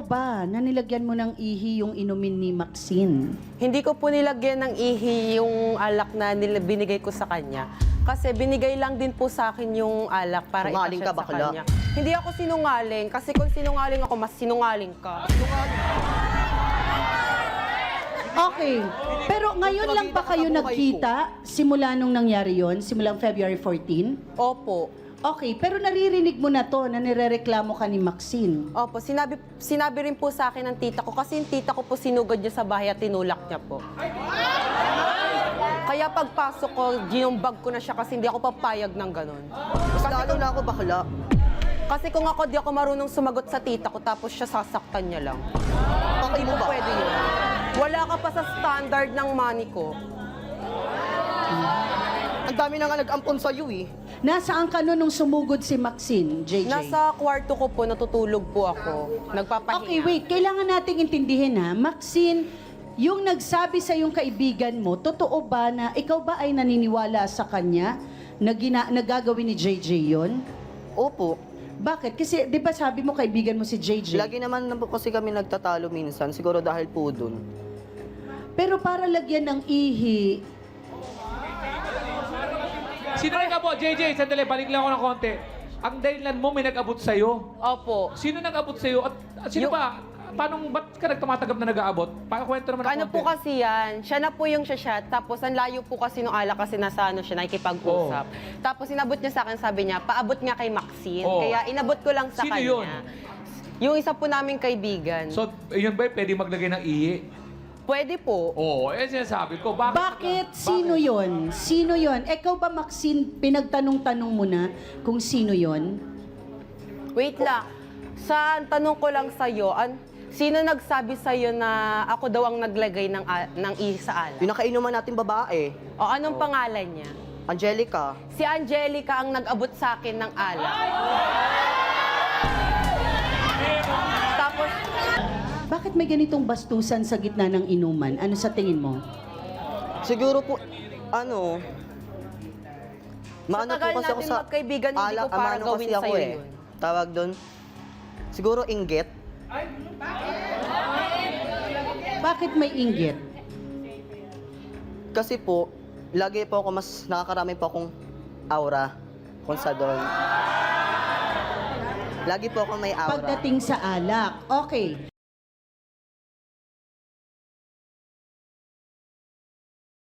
ba na nilagyan mo ng ihi yung inumin ni Maxine? Hindi ko po nilagyan ng ihi yung alak na binigay ko sa kanya. Kasi binigay lang din po sa akin yung alak para Sinungaling ipashare ka, sa bakla? kanya. Hindi ako sinungaling. Kasi kung sinungaling ako, mas sinungaling ka. Okay. Pero ngayon lang ba kayo nagkita simula nung nangyari yon? Simulang February 14? Opo. Okay, pero naririnig mo na to na nirereklamo ka ni Maxine. Opo, sinabi rin po sa akin ng tita ko kasi yung tita ko po sinugod niya sa bahay at tinulak niya po. Kaya pagpasok ko, ginumbag ko na siya kasi hindi ako papayag ng ganon. Mas lalo na ako bakla. Kasi kung ako di ako marunong sumagot sa tita ko tapos siya sasaktan niya lang. Okay Hindi mo po ba? pwede yun. Wala ka pa sa standard ng money ko. Ang dami na nga nag-ampon sa'yo eh. Nasaan ka nun nung sumugod si Maxine, JJ? Nasa kwarto ko po, natutulog po ako. Nagpapahinga. Okay, wait. Kailangan nating intindihin ha. Maxine, yung nagsabi sa yung kaibigan mo, totoo ba na ikaw ba ay naniniwala sa kanya na nagagawin ni JJ yon? Opo. Bakit? Kasi di ba sabi mo kaibigan mo si JJ? Lagi naman na po kasi kami nagtatalo minsan. Siguro dahil po dun. Pero para lagyan ng ihi, Sino nag-abot? JJ, sandali, balik lang ako ng konti. Ang dahilan mo may nag-abot sa'yo. Opo. Sino nag-abot sa'yo? At sino ba? Ba't ka nagtumatagap na nag-aabot? Pakikwento naman ng Ano konti. po kasi yan, siya na po yung shot, tapos ang layo po kasi nung alak kasi nasa ano siya, nakikipag-usap. Tapos inabot niya sa akin, sabi niya, paabot nga kay Maxine. Oo. Kaya inabot ko lang sa Sino kanya. yun? Yung isa po naming kaibigan. So, yun ba pwede maglagay ng ihi? Pwede po. Oo, sinasabi ko. bakit? Sino yon? Sino yon? Ikaw ba, Maxine, pinagtanong-tanong mo na kung sino yon? Wait lang. Sa tanong ko lang sa'yo, sino nagsabi sa'yo na ako daw ang naglagay ng ihi sa alak? Yung nakainuman natin babae, O anong pangalan niya? Angelica. Si Angelica ang nag-abot sa akin ng alak. Tapos, Bakit may ganitong bastusan sa gitna ng inuman? Ano sa tingin mo? Siguro po, maano tagal po kasi ako natin sa magkaibigan, hindi ko para maano gawin kasi ako sa'yo eh. yun. Tawag doon. Siguro inggit. Bakit may inggit? Kasi po, lagi po ako mas nakakarami po akong aura kung sa doon. Lagi po ako may aura. Pagdating sa alak. Okay.